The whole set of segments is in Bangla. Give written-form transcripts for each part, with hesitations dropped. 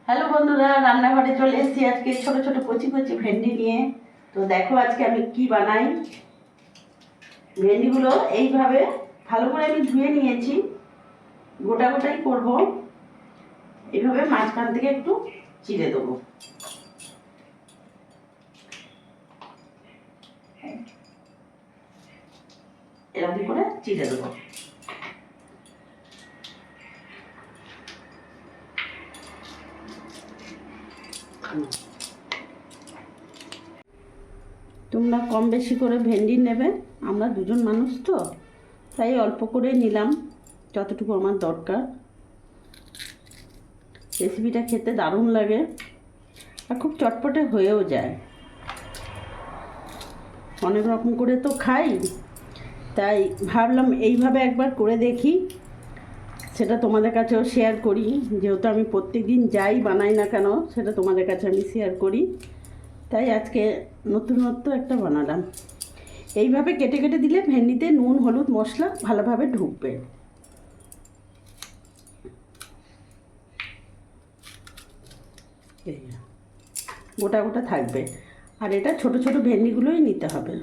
হ্যালো বন্ধুরা, রান্নাঘরে চলে এসেছি আজকে ছোট ছোট কচি কচি ভেন্ডি নিয়ে। তো দেখো আজকে আমি কি বানাই। ভেন্ডিগুলো এইভাবে ভালো করে আমি ধুয়ে নিয়েছি, গোটা গোটাই করব। এইভাবে মাঝখান থেকে একটু চিড়ে দেবো। এরকম করে চিড়ে দেবো। তোমরা কম বেশি করে ভেন্ডি নেবে, আমরা দুজন মানুষ তো তাই অল্প করে নিলাম, যতটুকু আমার দরকার। রেসিপিটা খেতে দারুণ লাগে আর খুব চটপটে হয়েও যায়। অনেক রকম করে তো খাই, তাই ভাবলাম এইভাবে একবার করে দেখি, সেটা তোমাদের কাছেও শেয়ার করি। যেহেতু আমি প্রত্যেক দিন যাই বানাই না কেন, সেটা তোমাদের কাছে আমি শেয়ার করি, তাই আজকে নতুনত্ব একটা বানালাম। এইভাবে কেটে কেটে দিলে ভেন্ডিতে নুন হলুদ মশলা ভালোভাবে ঢুকবে। গোটা গোটা থাকবে, আর এটা ছোট ছোট ভেন্ডিগুলোই নিতে হবে।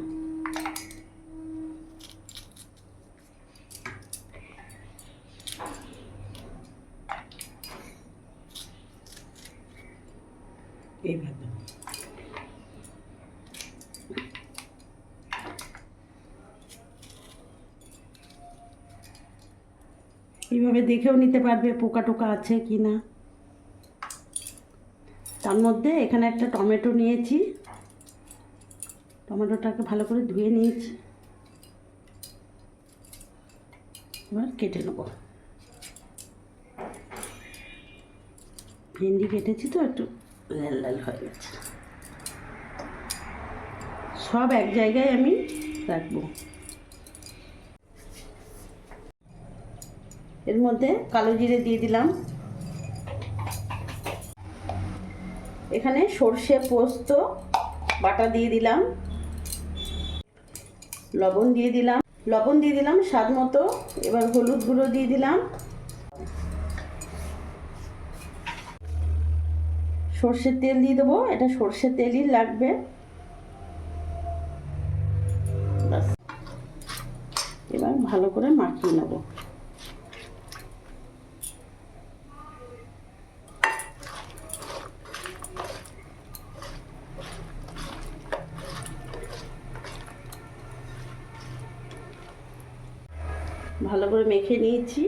এইভাবে এইভাবে দেখেও নিতে পারবে পোকা টোকা আছে কি না। তার মধ্যে এখানে একটা টমেটো নিয়েছি, টমেটোটাকে ভালো করে ধুয়ে নিয়েছি, এবার কেটে নেব। ভেন্ডি কেটেছি তো একটু লাল লাল হয়ে গেছে। সব এক জায়গায় আমি রাখবো। এর মধ্যে কালো জিরে দিয়ে দিলাম, এখানে সর্ষে পোস্ত বাটা দিয়ে দিলাম, লবণ দিয়ে দিলাম স্বাদ মতো। এবার হলুদ গুঁড়ো দিয়ে দিলাম, সর্ষের তেল দিয়ে দেবো, এটা সর্ষের তেলই লাগবে। বাস, এবার ভালো করে মাখিয়ে নেব। ভালো করে মেখে নিয়েছি।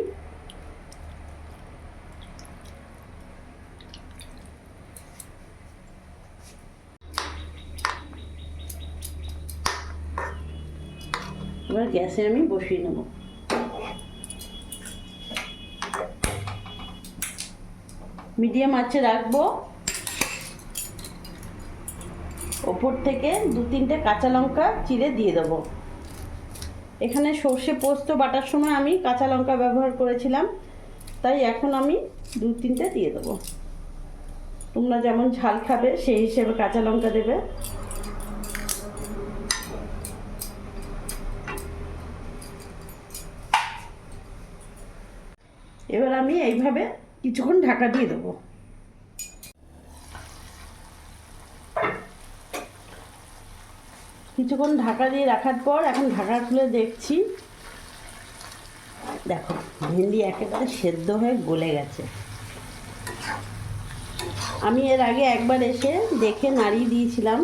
এবার গ্যাসে আমি বসিয়ে নেব। মিডিয়াম আঁচে রাখবো। ওপর থেকে 2-3টে কাঁচা লঙ্কা চিড়ে দিয়ে দেবো। এখানে সর্ষে পোস্ত বাটার সময় আমি কাঁচা লঙ্কা ব্যবহার করেছিলাম, তাই এখন আমি 2-3টে দিয়ে দেবো। তোমরা যেমন ঝাল খাবে সেই হিসেবে কাঁচা লঙ্কা দেবে। এবার আমি এইভাবে কিছুক্ষণ ঢাকা দিয়ে দেবো। কিছুক্ষণ ঢাকা দিয়ে রাখার পর এখন ঢাকা খুলে দেখছি, দেখো ভেন্ডি একেবারে সেদ্ধ হয়ে গলে গেছে। আমি এর আগে একবার এসে দেখে নাড়িয়ে দিয়েছিলাম।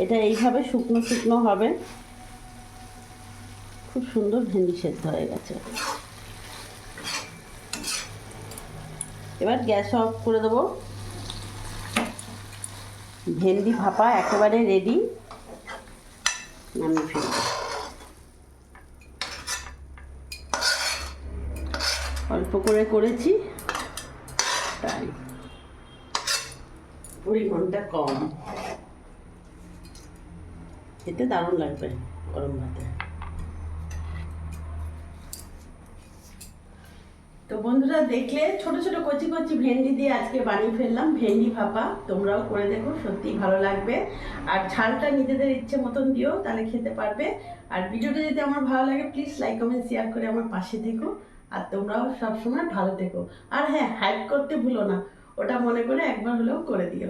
এটা এইভাবে শুকনো শুকনো হবে, খুব সুন্দর ভেন্ডি সেদ্ধ হয়ে গেছে। এবার গ্যাস অফ করে দেবো। ভেন্ডি ভাপা একেবারে রেডি, নামিয়ে ফেলবো। অল্প করে করেছি তাই পরিমাণটা কম, খেতে দারুণ লাগবে গরম ভাতে। তো বন্ধুরা দেখলে ছোট ছোট কচি কচি ভেন্ডি দিয়ে আজকে বানিয়ে ফেললাম ভেন্ডি ভাপা। তোমরাও করে দেখো, সত্যিই ভালো লাগবে। আর ঝালটা নিজেদের ইচ্ছে মতন দিও, তাহলে খেতে পারবে। আর ভিডিওটা যদি আমার ভালো লাগে প্লিজ লাইক কমেন্ট শেয়ার করে আমার পাশে থেকো। আর তোমরাও সবসময় ভালো থেকো। আর হ্যাঁ, হাইপ করতে ভুলো না, ওটা মনে করে একবার হলেও করে দিও।